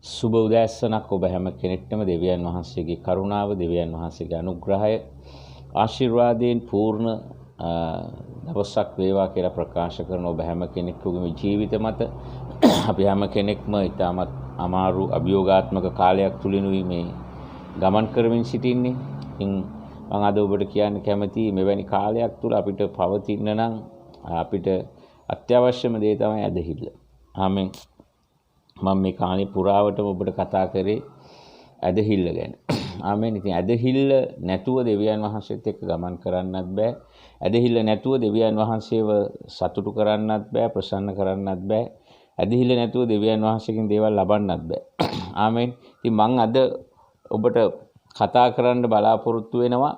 සුබ උදෑසනක් ඔබ හැම කෙනෙක්ටම දෙවියන් වහන්සේගේ කරුණාව, දෙවියන් වහන්සේගේ අනුග්‍රහය, ආශිර්වාදයෙන් පූර්ණ දවසක් වේවා කියලා ප්‍රකාශ කරන ඔබ හැම කෙනෙකුගේම ජීවිත මත අපි හැම කෙනෙක්ම ඉතාමත් අමාරු අභියෝගාත්මක කාලයක් තුලිනුයි මේ ගමන් කරමින් සිටින්නේ. ඉතින් මම අද ඔබට කියන්න කැමතියි මෙවැනි කාලයක් තුල අපිට පවතින්න නම් අපිට අත්‍යවශ්‍යම දේ තමයි ඇදහිල්ල. ආමෙන්. මම මේ කාලේ පුරාවටම ඔබට කතා කරේ ඇදහිල්ල ගැන. ආමෙන්. ඉතින් ඇදහිල්ල නැතුව දෙවියන් වහන්සේත් එක්ක ගමන් කරන්නත් බෑ. ඇදහිල්ල නැතුව දෙවියන් වහන්සේව සතුටු කරන්නත් බෑ, ප්‍රසන්න කරන්නත් බෑ. ඇදහිල්ල නැතුව දෙවියන් වහන්සේගෙන් දේවල් ලබන්නත් බෑ. ආමෙන්. ඉතින් මම අද ඔබට කතා කරන්න බලාපොරොත්තු වෙනවා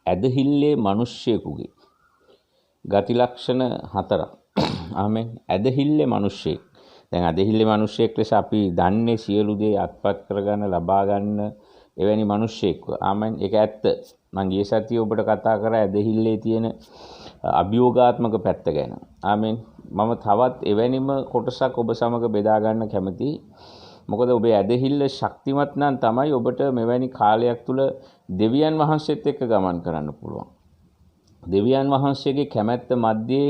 ඇදහිල්ලේ මිනිස්සෙකුගේ ගති ලක්ෂණ 4ක්. ආමෙන්. ඇදහිල්ලේ මිනිස්සෙක්. දැන් ඇදහිල්ලේ මිනිස්සෙක් ලෙස අපි දන්නේ සියලු දේ අත්පත් කරගන්න, ලබා ගන්න එවැනි මිනිස්සෙක්. ආමෙන්. ඒක ඇත්ත. මම ගිය සතියේ ඔබට කතා කරා ඇදහිල්ලේ තියෙන අභියෝගාත්මක පැත්ත ගැන. ආමෙන්. මම තවත් එවැනිම කොටසක් ඔබ සමග බෙදා ගන්න කැමතියි. මොකද ඔබේ ඇදහිල්ල ශක්තිමත් නම් තමයි ඔබට මෙවැනි කාලයක් තුල දෙවියන් වහන්සේත් එක්ක ගමන් කරන්න පුළුවන්. දෙවියන් වහන්සේගේ කැමැත්ත මැද්දේ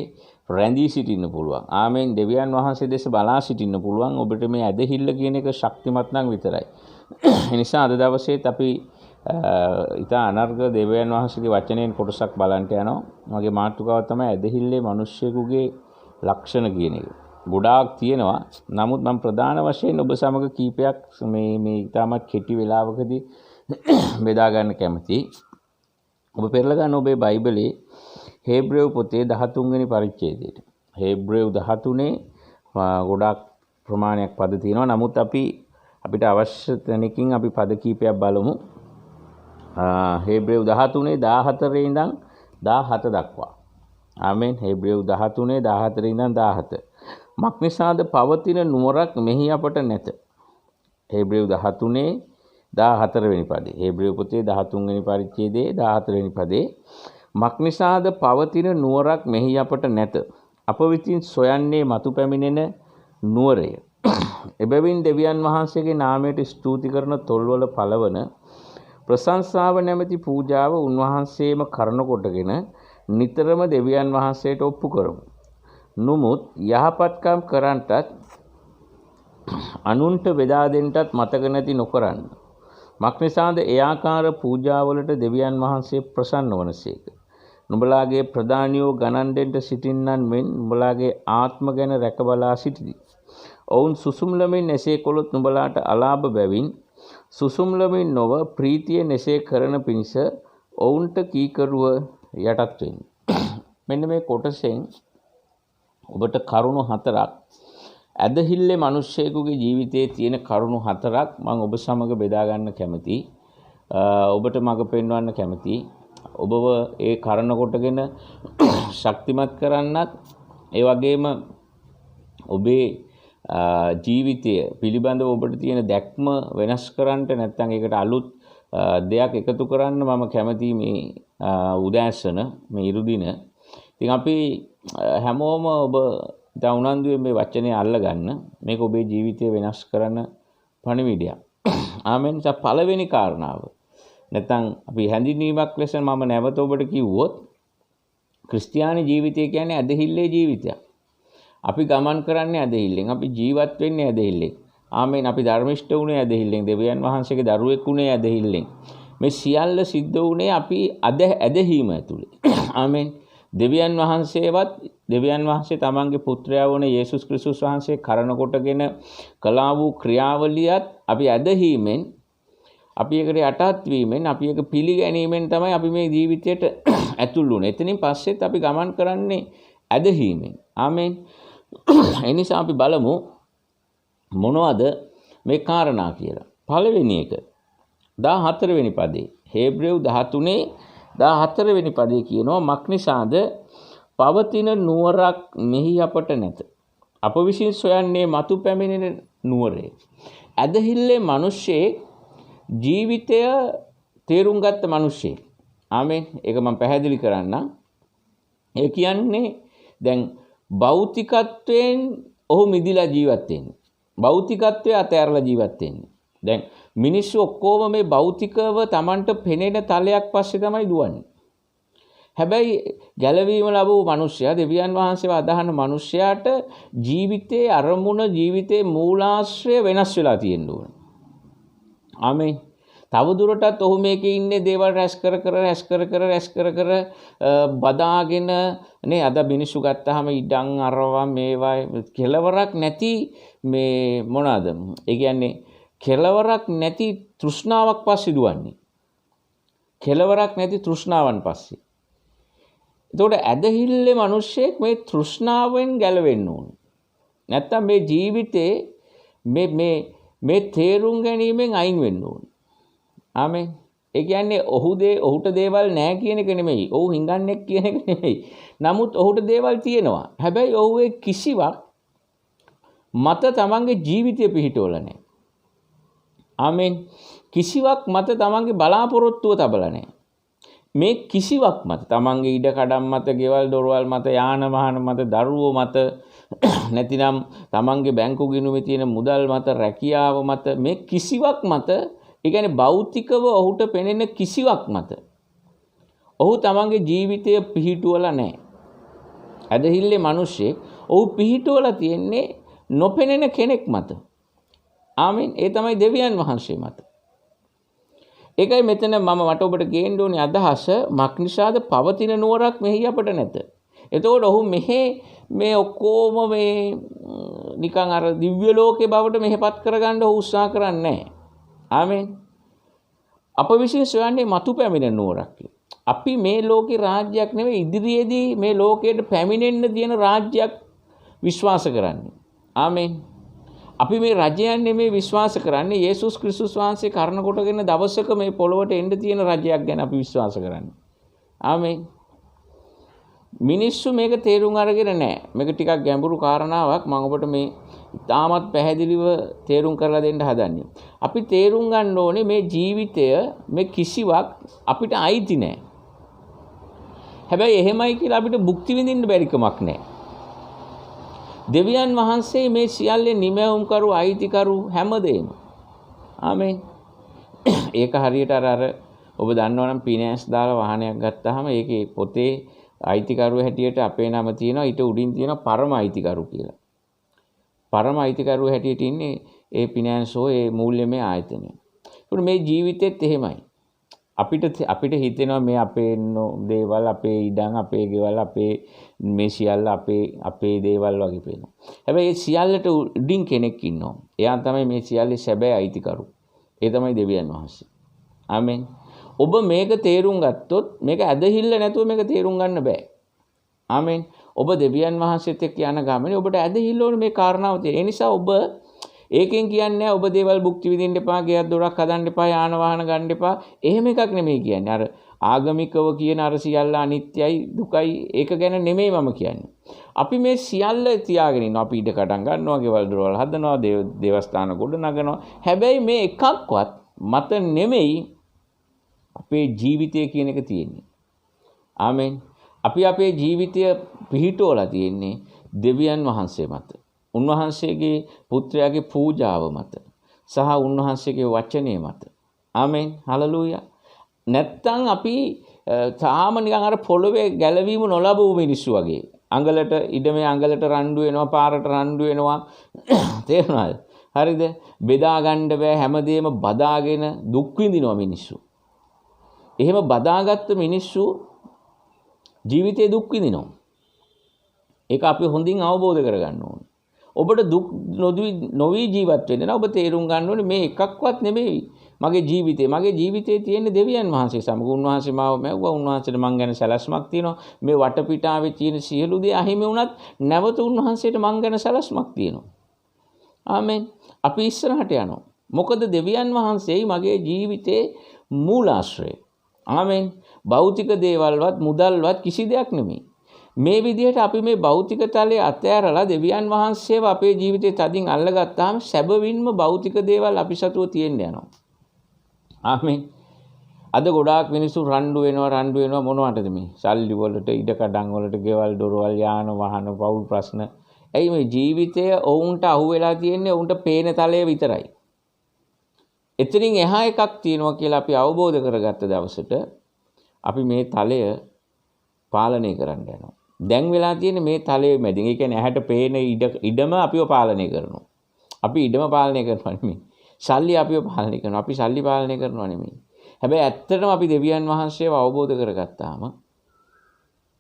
රැඳී සිටින්න පුළුවන්. ආමෙන්. දෙවියන් වහන්සේ දෙස බලා සිටින්න පුළුවන්. ඔබට මේ ඇදහිල්ල කියන එක ශක්තිමත් නම් විතරයි. ඒ නිසා අද දවසේත් අපි ඉතා අනර්ග දෙවියන් වහන්සේගේ වචනයෙන් කොටසක් බලන්න යනවා. මගේ මාතෘකාව තමයි ඇදහිල්ලේ මිනිස්සෙකුගේ ලක්ෂණ කියන එක. ගොඩාක් තියෙනවා. නමුත් මම ප්‍රධාන වශයෙන් ඔබ සමග කීපයක් මේ ඉතාමත් කෙටි වෙලාවකදී බෙදා ගන්න කැමතියි. ඔබ පෙරලා ගන්න ඔබේ බයිබලයේ හේබ්‍රේව පොතේ 13 වෙනි පරිච්ඡේදයට. හේබ්‍රේව 13 ගොඩාක් ප්‍රමාණයක් පද තියෙනවා. නමුත් අපිට අවශ්‍ය තැනකින් අපි පද කීපයක් බලමු. හේබ්‍රේව 13 14 ඉඳන් 17 දක්වා. ආමෙන්. හේබ්‍රේව 13 14 ඉඳන් 17. මක්නිසාද පවතින නුවරක් මෙහි අපට නැත. හේබ්‍රේව 13 14 වෙනි පදේ. හේබ්‍රේව පොතේ 13 වෙනි පරිච්ඡේදයේ 14 වෙනි පදේ. මක්නිසාද පවතින නුවරක් මෙහි අපට නැත. අප විසින් සොයන්නේ මතු පැමිණෙන නුවරය. එබැවින් දෙවියන් වහන්සේගේ නාමයට ස්තුති කරන තොල්වල පළවන ප්‍රශංසාව නැමැති පූජාව උන්වහන්සේම කරන කොටගෙන නිතරම දෙවියන් වහන්සේට ඔප්පු කරමු. නමුත් යහපත්කම් කරන්ටත් අනුන්ට බෙදා දෙන්නටත් මතක නැති නොකරන්න. මක්නිසාද ඒ ආකාර පූජාවලට දෙවියන් වහන්සේ ප්‍රසන්න වනසේක. නුඹලාගේ ප්‍රධානියෝ ගණන් දෙන්න සිටින්නන් මෙන් නුඹලාගේ ආත්ම ගැන රැකබලා සිටිති. ඔවුන් සුසුම්ලමින් එසේ කළොත් නුඹලාට අලාභ බැවින් සුසුම්ලමින් නොව ප්‍රීතිය එසේ කරන පිණිස ඔවුන්ට කීකරුව යටත් වෙන්න. මෙන්න මේ කොටසෙන් ඔබට කරුණු 4ක් ඇදහිල්ලේ මිනිස්සෙකුගේ ජීවිතයේ තියෙන කරුණු 4ක් මම ඔබ සමග බෙදා ගන්න කැමතියි. ඔබට මඟ පෙන්වන්න කැමතියි. ඔබව ඒ කරන කොටගෙන ශක්තිමත් කරන්නත් ඒ වගේම ඔබේ ජීවිතය පිළිබඳව ඔබට තියෙන දැක්ම වෙනස් කරන්නට නැත්නම් ඒකට අලුත් දෙයක් එකතු කරන්න මම කැමතියි මේ උදෑසන මේ ඉරුදින. ඉතින් අපි හැමෝම ඔබ දැන් උනන්දුවේ මේ වචනේ අල්ලගන්න. මේක ඔබේ ජීවිතය වෙනස් කරන පණිවිඩයක්. ආමෙන්. පළවෙනි කාරණාව නැත්නම් අපි හැඳින්වීමක් ලෙස මම නැවත ඔබට කිව්වොත් ක්‍රිස්තියානි ජීවිතය කියන්නේ ඇදහිල්ලේ ජීවිතයක්. අපි ගමන් කරන්නේ ඇදහිල්ලෙන්. අපි ජීවත් වෙන්නේ ඇදහිල්ලෙන්. ආමෙන්. අපි ධර්මිෂ්ඨ වුණේ ඇදහිල්ලෙන්. දෙවියන් වහන්සේගේ දරුවෙක් වුණේ ඇදහිල්ලෙන්. මේ සියල්ල සිද්ධ වුණේ අපි ඇදහිීම ඇතුලේ. ආමෙන්. දෙවියන් වහන්සේ තමන්ගේ පුත්‍රයා වන යේසුස් ක්‍රිස්තුස් වහන්සේ කරන කොටගෙන කළා වූ ක්‍රියාවලියත් අපි ඇදහිීමෙන්, අපි ඒකට යටත් වීමෙන්, අපි ඒක පිළිගැනීමෙන් තමයි අපි මේ ජීවිතයට ඇතුල් වුනේ. එතනින් පස්සෙත් අපි ගමන් කරන්නේ ඇදහිීමෙන්. ආමෙන්. ඒ නිසා අපි බලමු මොනවද මේ කාරණා කියලා. පළවෙනි එක 14 වෙනි පදේ. හේබ්‍රේව 13 14 වෙනි පදේ කියනවා මක්නිසාද පවතින නුවරක් මෙහි අපට නැත. අප විසින් සොයන්නේ මතු පැමිණෙන නුවරය. ඇදහිල්ලේ මිනිස්සෙක් ජීවිතය තේරුම් ගත්ත මිනිස්සෙක්. ආමෙන්. ඒක මම පැහැදිලි කරන්නම්. ඒ කියන්නේ දැන් භෞතිකත්වයෙන් ඔහු මිදිලා ජීවත් වෙන්නේ. භෞතිකත්වය අතෑරලා ජීවත් වෙන්නේ. දැන් මිනිස්සු ඔක්කොම මේ භෞතිකව Tamanට පෙනෙන තලයක් පස්සේ තමයි දුවන්නේ. හැබැයි ගැලවීම ලැබූ මිනිසයා දෙවියන් වහන්සේව අදහන මිනිසයාට ජීවිතයේ අරමුණ ජීවිතයේ මූලාශ්‍රය වෙනස් වෙලා තියෙන්න ඕන. ආමේන්. තවදුරටත් ඔහු මේකේ ඉන්නේ දේවල් රැස් කර බදාගෙන නේ අද මිනිස්සු ගත්තාම ඉඩම් අරවා මේවා කෙලවරක් නැති මේ මොනවාද? ඒ කියන්නේ කෙලවරක් නැති තෘෂ්ණාවක් පස්සේ දුවන්නේ. කෙලවරක් නැති තෘෂ්ණාවන් පස්සේ. එතකොට ඇදහිල්ලේ මිනිස්සෙක් මේ තෘෂ්ණාවෙන් ගැලවෙන්න ඕන. නැත්තම් මේ ජීවිතේ මේ තේරුම් ගැනීමෙන් අයින් වෙන්න ඕන. ආමෙන්. ඒ කියන්නේ ඔහුට දේවල් නැහැ කියන එක නෙමෙයි. ඔහු හිඟන්නේක් කියන එක නෙමෙයි. නමුත් ඔහුට දේවල් තියෙනවා. හැබැයි ඔහු ඒ කිසිවක් මත තමන්ගේ ජීවිතය පිහිටවල නැහැ. ආමෙන්. කිසිවක් මත තමන්ගේ බලාපොරොත්තුව තබලා නැහැ. මේ කිසිවක් මත තමන්ගේ ඉඩ කඩම් මත, ගෙවල් දොරවල් මත, යාන වාහන මත, දරුවෝ මත, නැතිනම් තමන්ගේ බැංකු ගිණුමේ තියෙන මුදල් මත, රැකියාව මත, මේ කිසිවක් මත, ඒ කියන්නේ භෞතිකව ඔහුට පෙනෙන කිසිවක් මත ඔහු තමන්ගේ ජීවිතය පිහිටුවලා නැහැ. ඇදහිල්ලේ මිනිස්සෙක් ඔහු පිහිටුවලා තියෙන්නේ නොපෙනෙන කෙනෙක් මත. ආමෙන්. ඒ තමයි දෙවියන් වහන්සේ මත. ඒකයි මෙතන මට ඔබට ගේන්න ඕනේ අදහස මක්නිසාද පවතින නුවරක් මෙහි අපට නැත. එතකොට ඔහු මේ ඔක්කොම මේ නිකන් අර දිව්‍ය ලෝකේ බවට මෙහෙපත් කරගන්න ඔහු උත්සාහ කරන්නේ නැහැ. ආමෙන්. අප විසින් සොයන්නේ මතු පැමිණෙන නුවරක්. අපි මේ ලෝකේ රාජ්‍යයක් නෙවෙයි ඉදිරියේදී මේ ලෝකයට පැමිණෙන්න තියෙන රාජ්‍යයක් විශ්වාස කරන්නේ. ආමෙන්. අපි මේ රජයන් නෙමේ විශ්වාස කරන්නේ යේසුස් ක්‍රිස්තුස් වහන්සේ කරුණ කොටගෙන දවසක මේ පොළොවට එන්න තියෙන රජයක් ගැන අපි විශ්වාස කරන්නේ. ආමෙන්. මිනිස්සු මේක තේරුම් අරගෙන නැහැ. මේක ටිකක් ගැඹුරු කාරණාවක්. මම ඔබට මේ තාමත් පැහැදිලිව තේරුම් කරලා දෙන්න හදන්නේ. අපි තේරුම් ගන්න ඕනේ මේ ජීවිතය මේ කිසිවක් අපිට අයිති නැහැ. හැබැයි එහෙමයි කියලා අපිට භුක්ති විඳින්න බැරි කමක් නැහැ. දෙවියන් වහන්සේ මේ සියල්ලේ නිමැවුම් කරු අයිතිකරු හැමදේම. ආමෙන්. ඒක හරියට අර ඔබ දන්නවනම් ෆිනෑන්ස් දාලා වාහනයක් ගත්තාම ඒකේ පොතේ අයිතිකරුව හැටියට අපේ නම තියෙනවා. ඊට උඩින් තියෙනවා පරම අයිතිකරු කියලා. පරම අයිතිකරුව හැටියට ඉන්නේ ඒ ෆිනෑන්සෝ ඒ මූල්‍යමය ආයතනය. ඒකට මේ ජීවිතෙත් එහෙමයි. අපිට හිතෙනවා මේ අපේ දේවල්, අපේ ඉඩම්, අපේ ගෙවල්, අපේ මේ සියල්ල අපේ දේවල් වගේ පේනවා. හැබැයි ඒ සියල්ලට උඩින් කෙනෙක් ඉන්නවා. එයා තමයි මේ සියල්ලේ සැබෑ අයිතිකරු. ඒ තමයි දෙවියන් වහන්සේ. ආමෙන්. ඔබ මේක තේරුම් ගත්තොත් මේක ඇදහිල්ල නැතුව මේක තේරුම් ගන්න බෑ. ආමෙන්. ඔබ දෙවියන් වහන්සේත් එක්ක යන ගමනේ ඔබට ඇදහිල්ල ඕනේ මේ කාරණාව තියෙන. ඒ නිසා ඔබ ඒකෙන් කියන්නේ ඔබ දේවල් භුක්ති විඳින්න එපා, ගෙයක් දොරක් හදන්න එපා, යාන වාහන ගන්න එපා. එහෙම එකක් නෙමෙයි කියන්නේ. අර ආගමිකව කියන අර සියල්ල අනිත්‍යයි, දුකයි ඒක ගැන නෙමෙයි මම කියන්නේ. අපි මේ සියල්ල තියාගෙන ඉන්නවා. අපි ඉඩ කඩම් ගන්නවා, ගෙවල් දොරවල් හදනවා, දේවස්ථාන ගොඩ නගනවා. හැබැයි මේ එකක්වත් මත නෙමෙයි අපේ ජීවිතය කියන එක තියෙන්නේ. ආමෙන්. අපි අපේ ජීවිතය පිහිටවලා තියෙන්නේ දෙවියන් වහන්සේ මත. උන්වහන්සේගේ පුත්‍රයාගේ පූජාව මත සහ උන්වහන්සේගේ වචනය මත. ආමෙන්. හලෙලූයා. නැත්තම් අපි තාම නිකන් අර පොළවේ ගැලවීම නොලබපු මිනිස්සු වගේ. අඟලට ඉඩමේ අඟලට රණ්ඩු වෙනවා, පාරට රණ්ඩු වෙනවා. තේරුණාද? හරිද? බෙදා ගන්න බෑ, හැමදේම බදාගෙන දුක් විඳිනවා මිනිස්සු. එහෙම බදාගත්ත මිනිස්සු ජීවිතේ දුක් විඳිනවා. ඒක අපි හොඳින් අවබෝධ කරගන්න ඕනේ. ඔබට දුක් නොවි ජීවත් වෙන්න නම් ඔබ තේරුම් ගන්න ඕනේ මේ එකක්වත් නෙමෙයි මගේ ජීවිතේ. මගේ ජීවිතේ තියෙන දෙවියන් වහන්සේ සමග. උන්වහන්සේ මාව මැව්වා. උන්වහන්සේට මං ගැන සැලැස්මක් තියෙනවා. මේ වටපිටාවේ තියෙන සියලු දේ අහිමි වුණත් නැවත උන්වහන්සේට මං ගැන සැලැස්මක් තියෙනවා. ආමෙන්. අපි ඉස්සරහට යනවා. මොකද දෙවියන් වහන්සේයි මගේ ජීවිතේ මූලාශ්‍රය. ආමෙන්. භෞතික දේවල්වත් මුදල්වත් කිසි දෙයක් නෙමෙයි. මේ විදිහට අපි මේ භෞතික තලයේ අතෑරලා දෙවියන් වහන්සේව අපේ ජීවිතේ තදින් අල්ලගත්තාම සැබවින්ම භෞතික දේවල් අපි සතුව තියෙන්න යනවා. ආමෙන්. අද ගොඩාක් මිනිස්සු රණ්ඩු වෙනවා මොනවටද මේ? සල්ලි වලට, ඉඩ කඩම් වලට, ගෙවල් දොරවල්, යාන වාහන, පෞල් ප්‍රශ්න. ඇයි මේ ජීවිතය ඔවුන්ට අහුවෙලා තියෙන්නේ ඔවුන්ට පේන තලය විතරයි. එතනින් එහා එකක් තියෙනවා කියලා අපි අවබෝධ කරගත්ත දවසට අපි මේ තලය පාලනය කරන්න යනවා. දැන් වෙලා තියෙන්නේ මේ තලයේ මැදින්. ඒ කියන්නේ ඇහැට පේන ඉඩම අපිව පාලනය කරනවා. අපි ඉඩම පාලනය කරනවා නෙමෙයි. සල්ලි අපිව පාලනය කරනවා. අපි සල්ලි පාලනය කරනවා නෙමෙයි. හැබැයි ඇත්තටම අපි දෙවියන් වහන්සේව අවබෝධ කරගත්තාම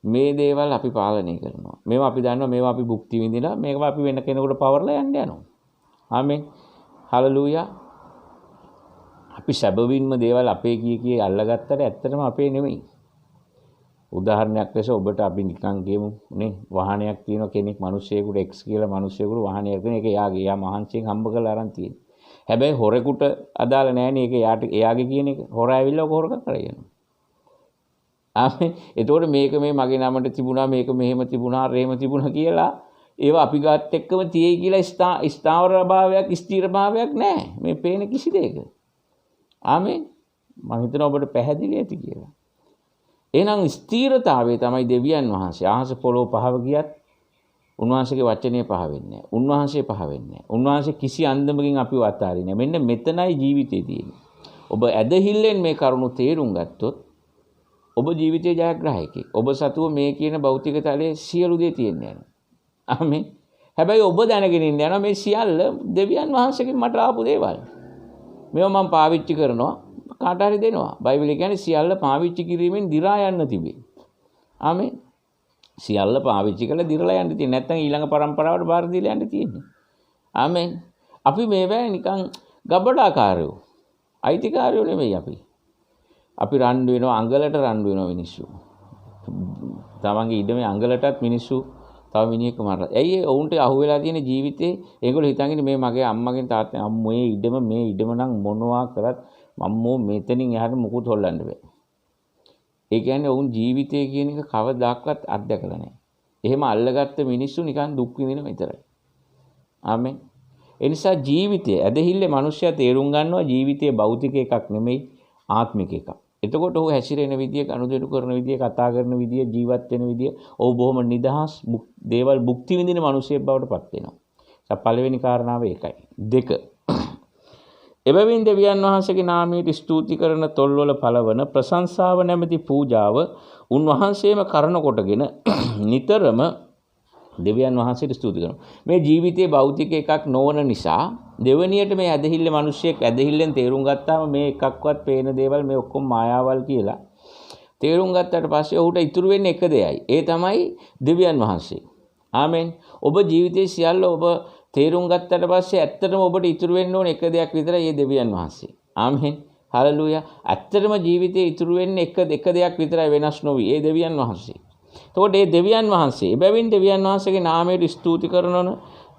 මේ දේවල් අපි පාලනය කරනවා. මේවා අපි දන්නවා මේවා අපි භුක්ති විඳිනවා. මේවා අපි වෙන කෙනෙකුට පවර්ලා යන්න යනවා. ආමෙන්. හලෙලූයා. අපි සැබවින්ම දේවල් අපේ කී අල්ලගත්තට ඇත්තටම අපේ නෙමෙයි. උදාහරණයක් ලෙස ඔබට අපි නිකන් කියමු නේ වාහනයක් තියෙන කෙනෙක් මිනිස්සෙකුට X කියලා මිනිස්සෙකුට වාහනයක් දෙන එක එයාගේ එයා මහන්සියෙන් හම්බ කරලා අරන් තියෙන්නේ. හැබැයි හොරෙකුට අදාළ නැහැ නේ ඒක එයාගේ කියන එක. හොර ඇවිල්ලා ඔක හොරකම් කරගෙන. ආමේ එතකොට මේක මේ මගේ නමට තිබුණා මේක මෙහෙම තිබුණා රේම තිබුණා කියලා ඒවා අපි ගාත් එක්කම තියෙයි කියලා ස්ථාවර භාවයක් ස්ථිර භාවයක් නැහැ. මේ පේන කිසි දෙයක. ආමේ මම හිතනවා ඔබට පැහැදිලි ඇති කියලා. එහෙනම් ස්ථීරතාවය තමයි දෙවියන් වහන්සේ. ආහස පොළොව පහව ගියත් උන්වහන්සේගේ වචනේ පහ වෙන්නේ නැහැ. උන්වහන්සේ පහ වෙන්නේ නැහැ. උන්වහන්සේ කිසි අන්දමකින් අපිව අතාරින්නේ නැහැ. මෙන්න මෙතනයි ජීවිතේ තියෙන්නේ. ඔබ ඇදහිල්ලෙන් මේ කරුණු තේරුම් ගත්තොත් ඔබ ජීවිතේ ජයග්‍රාහකයෙක්. ඔබ සතුව මේ කියන භෞතික තලයේ සියලු දේ තියෙන්නේ නැහැ. ආමේ. හැබැයි ඔබ දැනගෙන ඉන්න යනවා මේ සියල්ල දෙවියන් වහන්සේගෙන් මට ආපු දේවල්. මේවා මම පාවිච්චි කරනවා. කාට හරි දෙනවා. බයිබලයේ කියන්නේ සියල්ල පාවිච්චි කිරීමෙන් දි รา යන්න තිබේ. ආමෙන්. සියල්ල පාවිච්චි කරලා දිරලා යන්න තියෙන්නේ. නැත්නම් ඊළඟ પરම්පරාවට බාර දීලා යන්න තියෙන්නේ. ආමෙන්. අපි මේවා නිකන් ගබඩාකාරයෝ. අයිතිකාරයෝ නෙමෙයි අපි. අපි රණ්ඩු වෙනවා අඟලට රණ්ඩු වෙනවා මිනිස්සු. තමන්ගේ ඉඩමේ අඟලටත් මිනිස්සු තව මිනිහෙක් මරලා. ඇයි ඒ ඔවුන්ට අහුවෙලා තියෙන ජීවිතේ ඒගොල්ලෝ හිතන්නේ මේ මගේ අම්මගෙන් තාත්තගෙන් අම්මෝ මේ ඉඩම නම් මොනවා කරත් මම්මෝ මෙතනින් එහාට මුකුත් හොල්ලන්න බෑ. ඒ කියන්නේ ඔවුන් ජීවිතය කියන එක කවදාවත් අත්දැකලා නැහැ. එහෙම අල්ලගත්ත මිනිස්සු නිකන් දුක් විඳින විතරයි. ආමෙන්. ඒ නිසා ජීවිතය ඇදහිල්ලේ මිනිස්සයා තේරුම් ගන්නවා ජීවිතය භෞතික එකක් නෙමෙයි ආත්මික එකක්. එතකොට ඔහු හැසිරෙන විදිය, අනුදෙනු කරන විදිය, කතා කරන විදිය, ජීවත් වෙන විදිය ඔහු බොහොම නිදහස් දේවල් භුක්ති විඳින මිනිසෙක් බවට පත් වෙනවා. පළවෙනි කාරණාව ඒකයි. 2 එබැවින් දෙවියන් වහන්සේගේ නාමයට ස්තුති කරන තොල්වල පළවන ප්‍රශංසාව නැමැති පූජාව උන්වහන්සේම කරන කොටගෙන නිතරම දෙවියන් වහන්සේට ස්තුති කරනවා. මේ ජීවිතයේ භෞතික එකක් නොවන නිසා දෙවණියට මේ ඇදහිල්ල මිනිස්සෙක් ඇදහිල්ලෙන් තේරුම් ගත්තාම මේ එකක්වත් පේන දේවල් මේ ඔක්කොම මායාවල් කියලා තේරුම් ගත්තට පස්සේ ඔහුට ඉතුරු වෙන්නේ එක දෙයයි. ඒ තමයි දෙවියන් වහන්සේ. ආමෙන්. ඔබ ජීවිතයේ සියල්ල ඔබ තේරුම් ගත්තට පස්සේ ඇත්තටම ඔබට ඉතුරු වෙන්න ඕන එක දෙයක් විතරයි ඒ දෙවියන් වහන්සේ. ආමෙන්. හලෙලූයා. ඇත්තටම ජීවිතේ ඉතුරු වෙන්නේ එක දෙයක් විතරයි වෙනස් නොවි. ඒ දෙවියන් වහන්සේ. එතකොට මේ දෙවියන් වහන්සේ, එබැවින් දෙවියන් වහන්සේගේ නාමයට ස්තුති කරනවන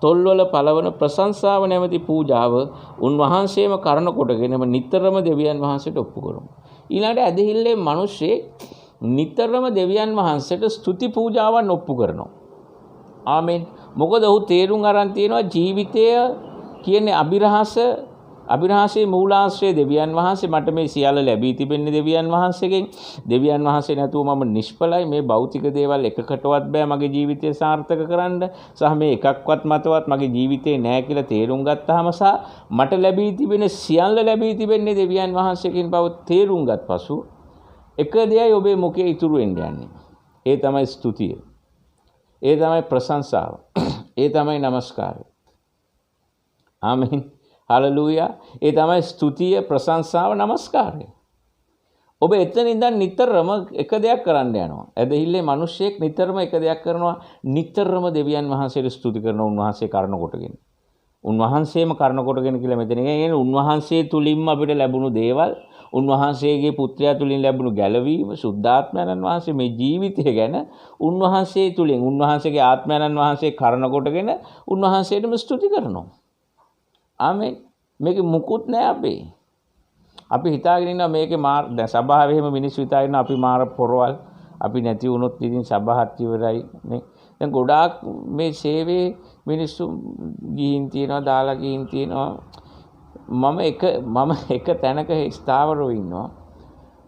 තොල්වල පළවන ප්‍රශංසාව නැමැති පූජාව උන්වහන්සේම කරන කොටගෙනම නිතරම දෙවියන් වහන්සේට ඔප්පු කරමු. ඊළඟට ඇදහිල්ලේ මිනිස්සේ නිතරම දෙවියන් වහන්සේට ස්තුති පූජාවන් ඔප්පු කරනවා. ආමෙන්. මොකද ඔහු තේරුම් අරන් තියෙනවා ජීවිතය කියන්නේ අභිරහසේ මූලාශ්‍රය දෙවියන් වහන්සේ. මට මේ සියල්ල ලැබී තිබෙන්නේ දෙවියන් වහන්සේගෙන්. දෙවියන් වහන්සේ නැතුව මම නිෂ්ඵලයි. මේ භෞතික දේවල් එකකටවත් බෑ මගේ ජීවිතය සාර්ථක කරන්න. සහ මේ එකක්වත් මතවත් මගේ ජීවිතේ නෑ කියලා තේරුම් ගත්තාම සහ මට ලැබී තිබෙන සියල්ල ලැබී තිබෙන්නේ දෙවියන් වහන්සේගෙන් බව තේරුම් ගත් පසු එක දෙයයි ඔබේ මුඛයේ ඉතුරු වෙන්න යන්නේ. ඒ තමයි ස්තුතිය. ඒ තමයි ප්‍රශංසාව. ඒ තමයි নমස්කාරය. ආමෙන්. හලෙලූයා. ඒ තමයි ස්තුතිය, ප්‍රශංසාව, নমස්කාරය. ඔබ එතන ඉඳන් නිතරම එක දෙයක් කරන්න යනවා. ඇදහිල්ලේ මිනිස්සෙක් නිතරම එක දෙයක් කරනවා. නිතරම දෙවියන් වහන්සේට ස්තුති කරන උන්වහන්සේ කරන කොටගෙන. උන්වහන්සේම කරන කොටගෙන කියලා මෙතන කියන්නේ උන්වහන්සේ තුලින්ම අපිට ලැබුණු දේවල්, උන්වහන්සේගේ පුත්‍රයා තුලින් ලැබුණු ගැලවීම, සුද්ධාත්මයන් වහන්සේ මේ ජීවිතය ගැන උන්වහන්සේ තුලින් උන්වහන්සේගේ ආත්මයන් වහන්සේ කරන කොටගෙන උන්වහන්සේටම ස්තුති කරනවා. ආමෙන්. මේක මුකුත් නෑ අපේ. අපි හිතාගෙන ඉන්නවා මේකේ දැන් සභාවේ එහෙම මිනිස්සු හිතාගෙන අපි මාර පොරවල් අපි නැති වුණොත් ඉතින් සභාවත් ඉවරයි නේ. දැන් ගොඩාක් මේ සේවයේ මිනිස්සු ගිහින් තියනවා දාලා ගිහින් තියනවා. මම එක තැනක ස්ථාවරව ඉන්නවා.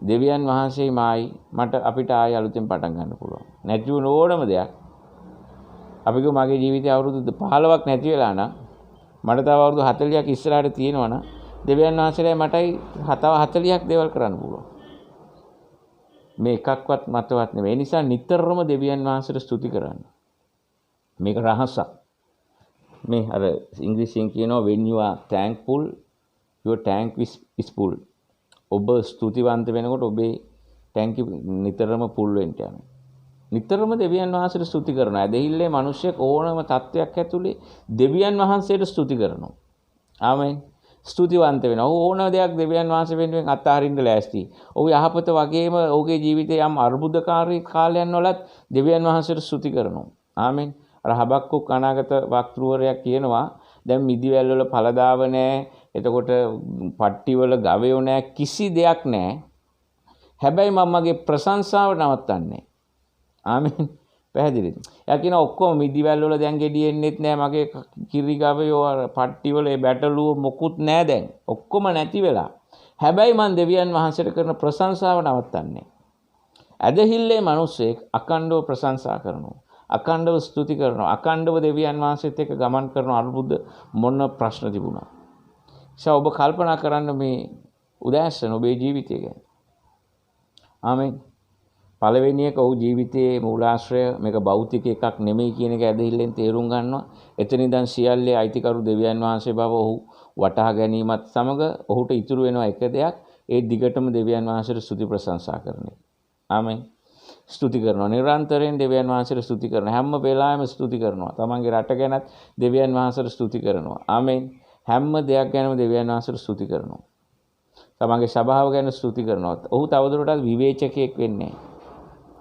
දෙවියන් වහන්සේයි මායි මට අපිට ආයෙ අලුතෙන් පටන් ගන්න පුළුවන්. නැති වුණ ඕනම දෙයක් අපි කිව්ව මගේ ජීවිතේ අවුරුදු 15ක් නැති වෙලා නම් මට තව අවුරුදු 40ක් ඉස්සරහට තියෙනවා නම් දෙවියන් වහන්සේලා මටයි තව 40ක් දේවල් කරන්න පුළුවන්. මේ එකක්වත් මතවත් නෙවෙයි. ඒ නිසා නිතරම දෙවියන් වහන්සේට ස්තුති කරන්න. මේක රහසක්. මේ අර ඉංග්‍රීසියෙන් කියනවා when you are thankful your tank is full. ඔබ ස්තුතිවන්ත වෙනකොට ඔබේ ටැංකිය නිතරම full වෙන්න යනවා. නිතරම දෙවියන් වහන්සේට ස්තුති කරනවා. ඇදහිල්ලේ මිනිස්සෙක් ඕනම තත්වයක් ඇතුලේ දෙවියන් වහන්සේට ස්තුති කරනවා. ආමෙන්. ස්තුතිවන්ත වෙනවා. ඕන දෙයක් දෙවියන් වහන්සේ වෙනුවෙන් අත්හරින්න ලෑස්ති. ඔහු යහපත වගේම ඔහුගේ ජීවිතයේ යම් අර්බුදකාරී කාලයන් වලත් දෙවියන් වහන්සේට ස්තුති කරනවා. ආමෙන්. අර හබක්කුක් අනාගත වක්තෘවරයා කියනවා දැන් මිදිවැල් වල ඵලදාව නැහැ. එතකොට පට්ටි වල ගවයෝ නැහැ. කිසි දෙයක් නැහැ. හැබැයි මම මගේ ප්‍රශංසාව නවත්තන්නේ. ආමෙන්. පැහැදිලිද? එයා කියන ඔක්කොම මිදිවැල් වල දැන් ගෙඩි එන්නෙත් නැහැ. මගේ කිරි ගවයෝ අර පට්ටි වල ඒ බැටළුව මොකුත් නැහැ දැන්. ඔක්කොම නැති වෙලා. හැබැයි මම දෙවියන් වහන්සේට කරන ප්‍රශංසාව නවත්තන්නේ. ඇදහිල්ලේ මිනිස්සෙක් අකණ්ඩව ප්‍රශංසා කරනවා. අකණ්ඩව ස්තුති කරනවා. අකණ්ඩව දෙවියන් වහන්සේත් එක්ක ගමන් කරන අරුබුද මොන ප්‍රශ්න තිබුණා. ඔබ කල්පනා කරන්න මේ උදෑසන ඔබේ ජීවිතය ගැන. ආමෙන්. පළවෙනි එක ඔහු ජීවිතයේ මූලාශ්‍රය මේක භෞතික එකක් නෙමෙයි කියන එක ඇදහිල්ලෙන් තේරුම් ගන්නවා. එතන ඉඳන් සියල්ලේ අයිතිකරු දෙවියන් වහන්සේ බව ඔහු වටහා ගැනීමත් සමග ඔහුට ඉතුරු වෙනවා එක දෙයක්. ඒ දිගටම දෙවියන් වහන්සේට ස්තුති ප්‍රශංසා කරන එක. ආමෙන්. ස්තුති කරනවා. නිරන්තරයෙන් දෙවියන් වහන්සේට ස්තුති කරනවා. හැම වෙලාවෙම ස්තුති කරනවා. තමන්ගේ රට ගැනත් දෙවියන් වහන්සේට ස්තුති කරනවා. ආමෙන්. හැම දෙයක් ගැනම දෙවියන් වහන්සේට ස්තුති කරනවා. තමන්ගේ සභාව ගැන ස්තුති කරනවා. ඔහු තවදුරටත් විවේචකයෙක් වෙන්නේ.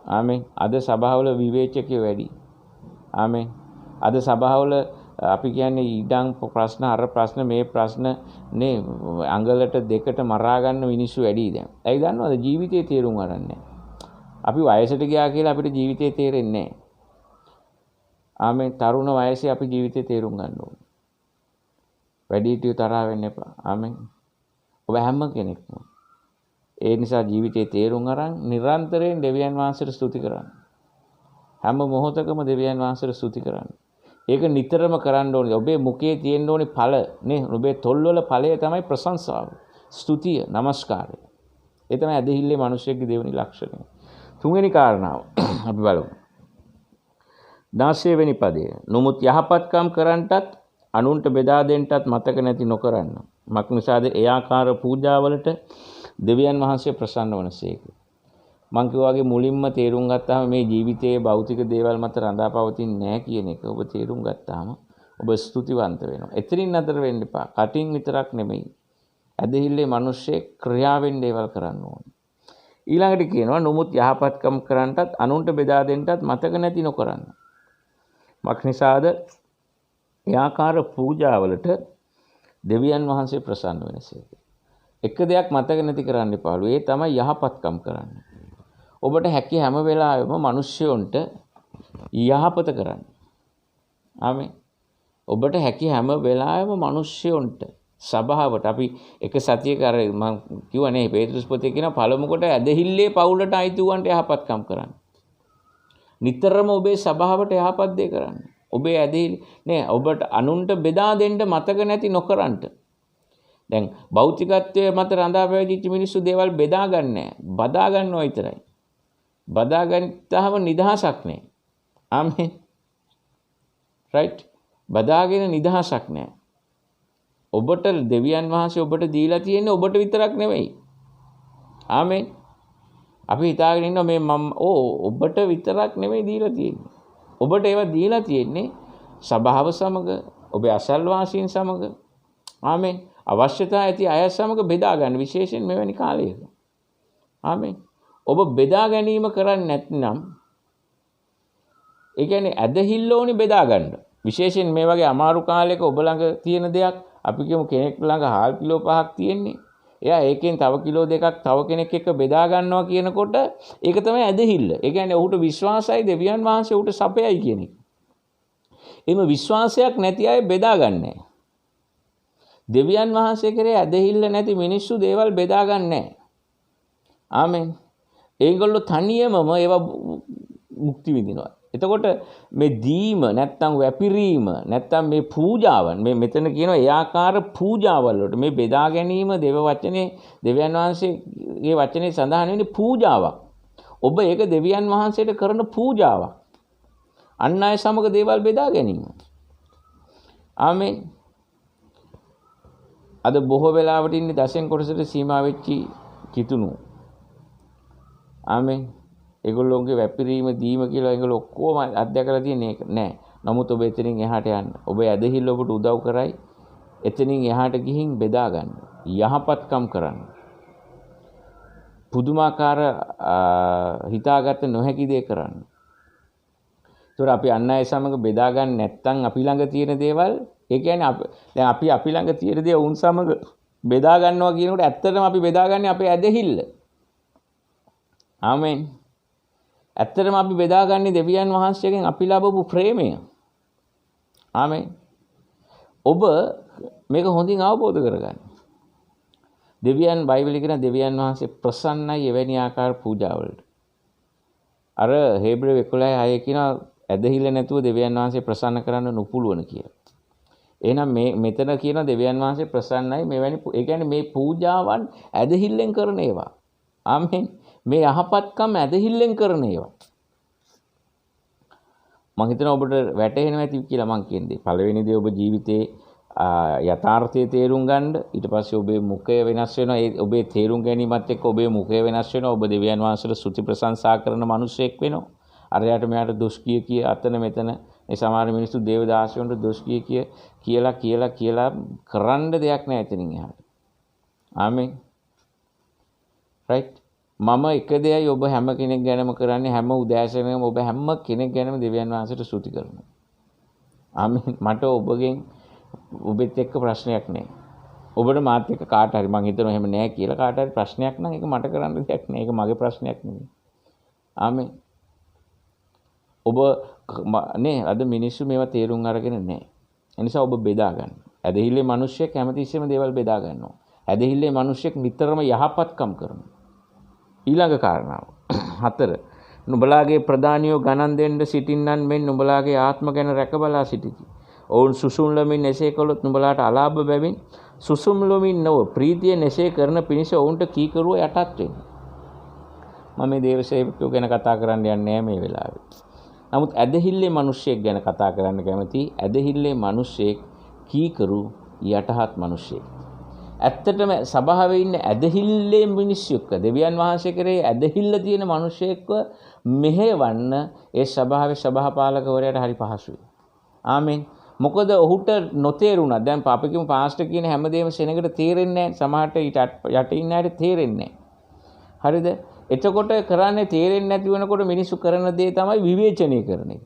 ආමෙන්. අද සභාවල විවේචකයෝ වැඩි. ආමෙන්. අද සභාවල අපි කියන්නේ ඊඩම් ප්‍රශ්න අර ප්‍රශ්න මේ ප්‍රශ්න නේ අඟලට දෙකට මරා ගන්න මිනිස්සු වැඩි දැන්. ඇයි දන්නවද? ජීවිතේ තේරුම් ගන්න නැහැ. අපි වයසට ගියා කියලා අපිට ජීවිතේ තේරෙන්නේ නැහැ. ආමෙන්. තරුණ වයසේ අපි ජීවිතේ තේරුම් ගන්න ඕනේ. වැඩිහිටියෝ තරහ වෙන්න එපා. ආමෙන්. ඔබ හැම කෙනෙක්ම ඒ නිසා ජීවිතේ තේරුම් අරන් නිරන්තරයෙන් දෙවියන් වහන්සේට ස්තුති කරන්න. හැම මොහොතකම දෙවියන් වහන්සේට ස්තුති කරන්න. ඒක නිතරම කරන්න ඕනේ. ඔබේ මුඛයේ තියෙන්න ඕනේ ඵල නේ. ඔබේ තොල්වල ඵලය තමයි ප්‍රශංසාව, ස්තුතිය, নমස්කාරය. ඒ තමයි ඇදහිල්ලේ මිනිසෙක්ගේ දෙවෙනි ලක්ෂණය. තුන්වෙනි කාරණාව අපි බලමු. 16 වෙනි පදය. නමුත් යහපත්කම් කරන්ටත් අනුන්ට බෙදා දෙන්නටත් මතක නැති නොකරන්න. මක්නිසාද ඒ ආකාර පූජාවලට දෙවියන් වහන්සේ ප්‍රසන්න වනසේක. මං කිව්වාගේ මුලින්ම තේරුම් ගත්තාම මේ ජීවිතයේ භෞතික දේවල් මත රඳා පවතින්නේ නැහැ කියන එක ඔබ තේරුම් ගත්තාම ඔබ ස්තුතිවන්ත වෙනවා. එතනින් අතර වෙන්න එපා. කටින් විතරක් නෙමෙයි. ඇදහිල්ලේ මිනිස්සේ ක්‍රියාවෙන් දේවල් කරන්න ඕනේ. ඊළඟට කියනවා නමුත් යහපත්කම් කරන්ටත් අනුන්ට බෙදා දෙන්නටත් මතක නැති නොකරන්න. මක්නිසාද ඒ ආකාර පූජාවලට දෙවියන් වහන්සේ ප්‍රසන්න වෙනසේක. එක දෙයක් මතක නැති කරන්න එපාලු. ඒ තමයි යහපත්කම් කරන්න. ඔබට හැකි හැම වෙලාවෙම මිනිස්සුන්ට යහපත කරන්න. ආමෙන්. ඔබට හැකි හැම වෙලාවෙම මිනිස්සුන්ට සභාවට අපි එක සතියක අර මම කිව්වනේ පේතෘස් පොතේ කියන පළමු කොට ඇදහිල්ලේ පවුලට අයිති වුවන්ට යහපත්කම් කරන්න. නිතරම ඔබේ සභාවට යහපත් දේ කරන්න. ඔබේ ඇදහිලි නේ ඔබට අනුන්ට බෙදා දෙන්න මතක නැති නොකරන්ට. දැන් භෞතිකත්වයේ මත රඳා පැවතිච්ච මිනිස්සු දේවල් බෙදා ගන්න නැහැ. බදා ගන්නවා විතරයි. බදා ගත්තාම නිදහසක් නැහැ. ආමෙන්. රයිට්. බදාගෙන නිදහසක් නැහැ. ඔබට දෙවියන් වහන්සේ ඔබට දීලා තියෙන්නේ ඔබට විතරක් නෙවෙයි. ආමෙන්. අපි හිතාගෙන ඉන්නවා මේ මම ඔබට විතරක් නෙවෙයි දීලා තියෙන්නේ. ඔබට ඒවා දීලා තියෙන්නේ සභාව සමග, ඔබේ අසල්වාසීන් සමග. ආමෙන්. අවශ්‍යතා ඇති අය සමග බෙදා ගන්න විශේෂයෙන් මෙවැනි කාලයක. ආමෙන්. ඔබ බෙදා ගැනීම කරන්නේ නැත්නම් ඒ කියන්නේ ඇදහිල්ල ඕනි බෙදා ගන්න. විශේෂයෙන් මේ වගේ අමාරු කාලයක ඔබ ළඟ තියෙන දෙයක් අපි කියමු කෙනෙක් ළඟ හාල් කිලෝ 5ක් තියෙන්නේ. එයා ඒකෙන් තව කිලෝ 2ක් තව කෙනෙක් එක්ක බෙදා ගන්නවා කියනකොට ඒක තමයි ඇදහිල්ල. ඒ කියන්නේ ඔහුට විශ්වාසයි දෙවියන් වහන්සේ ඔහුට සපයයි කියන එක. එහෙම විශ්වාසයක් නැති අය බෙදා ගන්නෑ. දෙවියන් වහන්සේ කරේ ඇදහිල්ල නැති මිනිස්සු දේවල් බෙදා ගන්නෑ. ආමෙන්. ඒගොල්ලෝ තනියමම ඒවා මුක්ති විඳිනවා. එතකොට මේ දීම නැත්තම් වැපිරීම නැත්තම් මේ පූජාවන් මේ මෙතන කියනවා ඒ ආකාර පූජාවල් වලට මේ බෙදා ගැනීම දෙවියන් වහන්සේගේ වචනේ සඳහන් වෙන්නේ පූජාවක්. ඔබ ඒක දෙවියන් වහන්සේට කරන පූජාවක්. අන් අය සමග දේවල් බෙදා ගැනීම. ආමෙන්. අද බොහෝ වෙලාවට ඉන්නේ දසෙන් කොටසට සීමා වෙච්චි කිතුණු. ආමෙන්. ඒගොල්ලෝගේ වැපිරීම දීම කියලා ඒගොල්ලෝ ඔක්කොම අත්දැකලා තියෙන එක නෑ. නමුත් ඔබ එතනින් එහාට යන්න. ඔබ ඇදහිල්ල ඔබට උදව් කරයි. එතනින් එහාට ගිහින් බෙදා ගන්න. යහපත්කම් කරන්න. පුදුමාකාර හිතාගත්ත නොහැකි දේ කරන්න. ඒතර අපි අන් අය සමග බෙදා ගන්න නැත්නම් අපි ළඟ තියෙන දේවල් ඒ කියන්නේ දැන් අපි ළඟ තියෙන දේ වුන් සමග බෙදා ගන්නවා කියනකොට ඇත්තටම අපි බෙදාගන්නේ අපේ ඇදහිල්ල. ආමෙන්. ඇත්තටම අපි බෙදාගන්නේ දෙවියන් වහන්සේගෙන් අපි ලැබපු ප්‍රේමය. ආමෙන්. ඔබ මේක හොඳින් අවබෝධ කරගන්න. දෙවියන් බයිබලයේ කියන දෙවියන් වහන්සේ ප්‍රසන්නයි එවැනි ආකාර පූජාවලට. අර හේබ්‍රේ 11:6 කියන ඇදහිල්ල නැතුව දෙවියන් වහන්සේ ප්‍රසන්න කරන්න නුපුළුවන කියලා. එහෙනම් මෙතන කියන දෙවියන් වහන්සේ ප්‍රසන්නයි මෙවැනි ඒ කියන්නේ මේ පූජාවන් ඇදහිල්ලෙන් කරන ඒවා. ආමෙන්. මේ යහපත්කම් ඇදහිල්ලෙන් කරන ඒවා. මම හිතනවා ඔබට වැටහෙනවා ඇති කියලා මම කියන්නේ. පළවෙනි දේ ඔබ ජීවිතේ යථාර්ථයේ තේරුම් ගන්න. ඊට පස්සේ ඔබේ මුඛය වෙනස් වෙනවා. ඒ ඔබේ තේරුම් ගැනීමත් එක්ක ඔබේ මුඛය වෙනස් වෙනවා. ඔබ දෙවියන් වහන්සේට ස්තුති ප්‍රශංසා කරන මිනිසෙක් වෙනවා. අරයට මෙයාට දොස් කිය අතන මෙතන මේ සමහර මිනිස්සු දේවදාසයන්ට දොස් කියලා කරන්න දෙයක් නැහැ එතනින් එහාට. ආමෙන්. රයිට්. මම එක දෙයයි ඔබ හැම කෙනෙක් ගැනම කරන්නේ හැම උදෑසනම ඔබ හැම කෙනෙක් ගැනම දෙවියන් වහන්සේට ස්තුති කරනවා. ආමෙන්. මට ඔබෙත් එක්ක ප්‍රශ්නයක් නැහැ. ඔබට මාත් එක්ක කාට හරි මං හිතනවා එහෙම නැහැ කියලා කාට හරි ප්‍රශ්නයක් නම් ඒක මට කරන්න දෙයක් නැහැ. ඒක මගේ ප්‍රශ්නයක් නෙමෙයි. ආමෙන්. ඔබ අද මිනිස්සු මේවා තේරුම් අරගෙන නැහැ. ඒ නිසා ඔබ බෙදා ගන්න. ඇදහිල්ලේ මිනිස්සෙක් හැමතිස්සෙම දේවල් බෙදා ගන්නවා. ඇදහිල්ලේ මිනිස්සෙක් නිතරම යහපත්කම් කරනවා. ඊළඟ කාරණාව 4 නුඹලාගේ ප්‍රධානියෝ ගණන් දෙන්න සිටින්නන් මෙන් නුඹලාගේ ආත්ම ගැන රැකබලා සිටිති. ඔවුන් සුසුම්ලමින් එසේ කළොත් නුඹලාට අලාභ බැවින් සුසුම්ලමින් නොව ප්‍රීතියෙන් එසේ කරන පිණිස ඔවුන්ට කීකරුව යටත් වෙන්න. මම මේ දේවසේවකයෝ ගැන කතා කරන්න යන්නේ නැහැ මේ වෙලාවේ. නමුත් ඇදහිල්ලේ මිනිස්සෙක් ගැන කතා කරන්න කැමති. ඇදහිල්ලේ මිනිස්සෙක් කීකරු යටහත් මිනිස්සෙක්. ඇත්තටම සභාවේ ඉන්න ඇදහිල්ලේ මිනිස්සු එක්ක දෙවියන් වහන්සේ කරේ ඇදහිල්ල තියෙන මිනිස්සෙක්ව මෙහෙවන්න ඒ සභාවේ සභාපාලකවරයාට හරි පහසුයි. ආමෙන්. මොකද ඔහුට නොතේරුණා. දැන් අපි කියමු පාස්ටර් කියන හැමදේම සෙනඟට තේරෙන්නේ නැහැ. සමහරට යට ඉන්න අයට තේරෙන්නේ නැහැ. හරිද? එතකොට කරන්නේ තේරෙන්නේ නැති වෙනකොට මිනිස්සු කරන දේ තමයි විවේචනය කරන එක.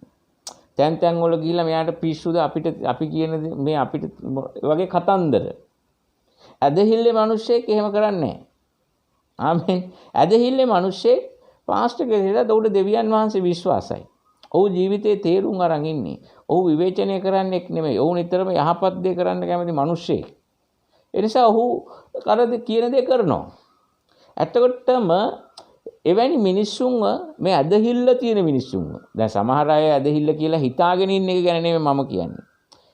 තැන් වල ගිහිල්ලා මෙයාට පිස්සුද අපි කියන මේ අපිට වගේ කතන්දර. ඇදහිල්ලේ මිනිස්සෙක් එහෙම කරන්නේ නැහැ. ආමෙන්. ඇදහිල්ලේ මිනිස්සෙක් පාස්ටර් කෙනෙක්ට උඩ දෙවියන් වහන්සේ විශ්වාසයි. ඔහු ජීවිතේ තේරුම් අරන් ඉන්නේ. ඔහු විවේචනය කරන්නෙක් නෙමෙයි. ඔහු නිතරම යහපත් දේ කරන්න කැමති මිනිස්සෙක්. ඒ නිසා ඔහු කියන දේ කරනවා. ඇත්තටම එවැනි මිනිස්සුන්ව මේ ඇදහිල්ල තියෙන මිනිස්සුන්ව දැන් සමහර අය ඇදහිල්ල කියලා හිතාගෙන ඉන්න එක ගැන නෙමෙයි මම කියන්නේ.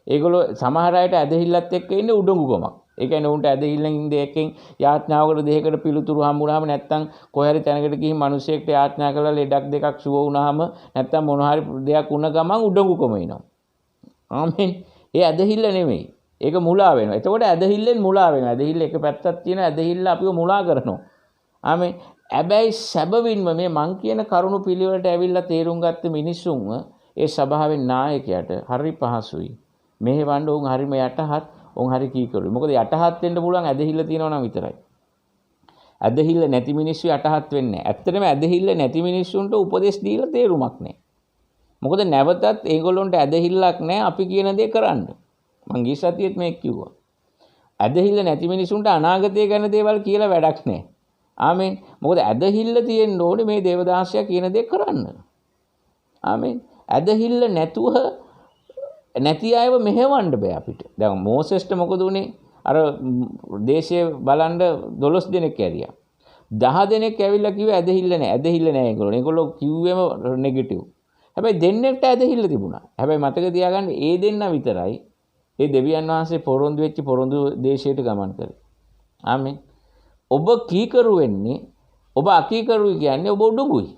ඒගොල්ලෝ සමහර අයට ඇදහිල්ලත් එක්ක ඉන්නේ උඩඟුකමක්. ඒ කියන්නේ උන්ට ඇදහිල්ලෙන් දෙයකින් යාඥාවකට දෙයකට පිළිතුරු හම්බුනහම නැත්තම් කොහේ හරි තැනකට ගිහින් මිනිස්සෙක්ට යාඥා කරලා ලෙඩක් දෙකක් සුව වුණාම නැත්තම් මොන හරි දෙයක් වුණ ගමන් උඩඟුකම එනවා. ආමෙන්. ඒ ඇදහිල්ල නෙමෙයි. ඒක මුලා වෙනවා. එතකොට ඇදහිල්ලෙන් මුලා වෙනවා. ඇදහිල්ල එක පැත්තක් තියෙන ඇදහිල්ල අපිව මුලා කරනවා. ආමෙන්. හැබැයි සැබවින්ම මේ මං කියන කරුණු පිළිවෙලට ඇවිල්ලා තේරුම් ගත්ත මිනිස්සුන්ව ඒ සභාවේ නායකයාට හරි පහසුයි. මෙහෙවන්න උන් හරිම යටහත් උන් හරි කීකරුයි. මොකද යටහත් වෙන්න පුළුවන් ඇදහිල්ල තියෙනවා නම් විතරයි. ඇදහිල්ල නැති මිනිස්සු යටහත් වෙන්නේ නැහැ. ඇත්තටම ඇදහිල්ල නැති මිනිස්සුන්ට උපදෙස් දීලා තේරුමක් නැහැ. මොකද නැවතත් ඒගොල්ලොන්ට ඇදහිල්ලක් නැහැ අපි කියන දේ කරන්න. මං ගිය සතියේත් මේක කිව්වා. ඇදහිල්ල නැති මිනිස්සුන්ට අනාගතය ගැන දේවල් කියලා වැඩක් නැහැ. ආමෙන්. මොකද ඇදහිල්ල තියෙන්න ඕනේ මේ දේවදාසයා කියන දේ කරන්න. ආමෙන්. ඇදහිල්ල නැතුව නැති අයව මෙහෙවන්න බෑ අපිට. දැන් මෝසෙස්ට මොකද උනේ? අර දේශයේ බලන්න 12 දෙනෙක් ඇරියා. 10 දෙනෙක් ඇවිල්ලා කිව්වේ ඇදහිල්ල නැහැ. ඇදහිල්ල නැහැ ඒගොල්ලෝ. ඒගොල්ලෝ කිව්වෙම නෙගටිව්. හැබැයි දෙන්නෙක්ට ඇදහිල්ල තිබුණා. හැබැයි මතක තියාගන්න ඒ දෙන්න විතරයි ඒ දෙවියන් වහන්සේ පොරොන්දු වෙච්ච පොරොන්දු දේශයට ගමන් කරේ. ආමෙන්. ඔබ කීකරු වෙන්නේ ඔබ අකීකරුයි කියන්නේ ඔබ උඩුඟුයි.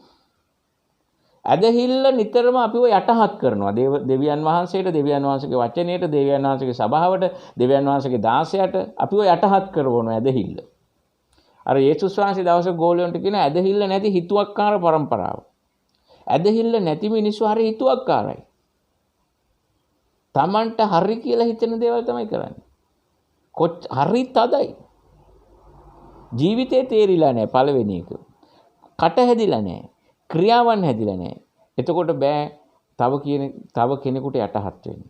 ඇදහිල්ල නිතරම අපිව යටහත් කරනවා. දෙවියන් වහන්සේට, දෙවියන් වහන්සේගේ වචනයට, දෙවියන් වහන්සේගේ සභාවට, දෙවියන් වහන්සේගේ දාසයට අපිව යටහත් කරනවා ඇදහිල්ල. අර යේසුස් වහන්සේ දවසක ගෝලියන්ට කියන ඇදහිල්ල නැති හිතුවක්කාර પરම්පරාව. ඇදහිල්ල නැති මිනිස්සු හරි හිතුවක්කාරයි. Tamanට හරි කියලා හිතන දේවල් තමයි කරන්නේ. හරි තදයි. ජීවිතේ තේරිලා නැහැ පළවෙනි එක. කට හැදිලා නැහැ. ක්‍රියාවන් හැදිලා නැහැ. එතකොට බෑ තව කෙනෙකුට යටහත් වෙන්න.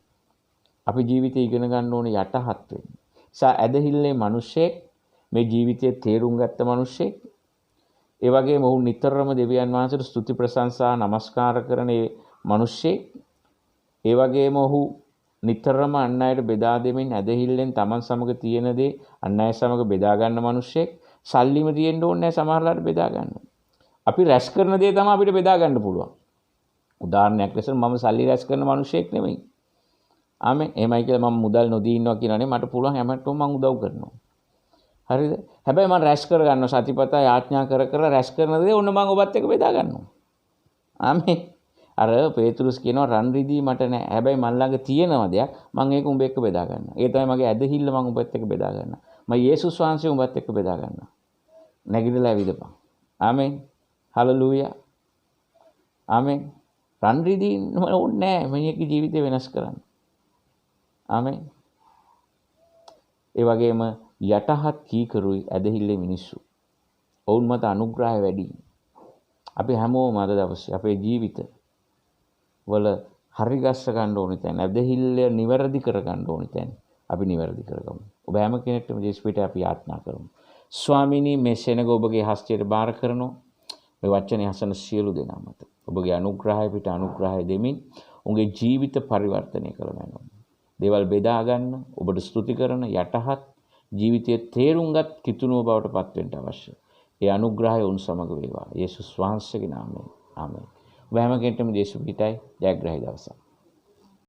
අපි ජීවිතේ ඉගෙන ගන්න ඕනේ යටහත් වෙන්න. ඇදහිල්ලේ මිනිස්සෙක් මේ ජීවිතයේ තේරුම් ගත්ත මිනිස්සෙක්. ඒ වගේම ඔහු නිතරම දෙවියන් වහන්සේට ස්තුති ප්‍රශංසා නමස්කාර කරන ඒ මිනිස්සෙක්. ඒ වගේම ඔහු නිතරම අන් අයට බෙදා දෙමින් ඇදහිල්ලෙන් Taman සමග තියෙන දේ අන් අය සමග බෙදා ගන්න මිනිස්සෙක්. සල්ලිම තියෙන්න ඕනේ නැහැ සමහරලාට බෙදා ගන්න. අපි රැස් කරන දේ තමයි අපිට බෙදා ගන්න පුළුවන්. උදාහරණයක් ලෙස මම සල්ලි රැස් කරන මිනිස්සෙක් නෙමෙයි. ආමෙන්. එහෙමයි කියලා මම මුදල් නොදී ඉන්නවා කියනනේ මට පුළුවන් හැමතෙම මම උදව් කරනවා. හරිද? හැබැයි මම රැස් කර ගන්නවා සතිපතා යාඥා කර කර රැස් කරන දේ ඔන්න මම ඔබත් එක්ක බෙදා ගන්නවා. ආමෙන්. අර පේතුරුස් කියනවා රන් රිදී මට නැහැ. හැබැයි මන් ළඟ තියෙනවා දෙයක් මම ඒක උඹ එක්ක බෙදා ගන්නවා. ඒ තමයි මගේ ඇදහිල්ල මම උඹත් එක්ක බෙදා ගන්නවා. මම යේසුස් වහන්සේ උඹත් එක්ක බෙදා ගන්නවා. නැගිටලා ඇවිදපන්. ආමෙන්. හලෙලූයා. ආමෙන්. රන් රිදී ඕනේ නැහැ මිනිහගේ ජීවිතය වෙනස් කරන්න. ආමෙන්. ඒ වගේම යටහත් කීකරුයි ඇදහිල්ලේ මිනිස්සු. ඔවුන් මත අනුග්‍රහය වැඩි. අපි හැමෝම අද දවසේ අපේ ජීවිත වල හරි ගස්ස ගන්න ඕනේ තැන ඇදහිල්ල නිවැරදි කර ගන්න ඕනේ තැන අපි නිවැරදි කරගමු. ඔබ හැම කෙනෙක්ටම ජේසුස්පිට අපි යාඥා කරමු. ස්වාමීනි මේ සෙනග ඔබගේ හස්තයට බාර කරනවා. මේ වචනේ හසන සියලු දෙනා මත ඔබගේ අනුග්‍රහය පිට අනුග්‍රහය දෙමින් උන්ගේ ජීවිත පරිවර්තනය කරගන්න. දේවල් බෙදා ගන්න, ඔබට ස්තුති කරන යටහත් ජීවිතයේ තේරුම්ගත් කිතුනුව බවට පත් වෙන්න අවශ්‍යයි. ඒ අනුග්‍රහය උන් සමග වේවා. යේසුස් වහන්සේගේ නාමයෙන්. ආමෙන්. ඔබ හැම කෙනෙක්ටම ජේසුස් පිටයි ජයග්‍රහී දවසක්.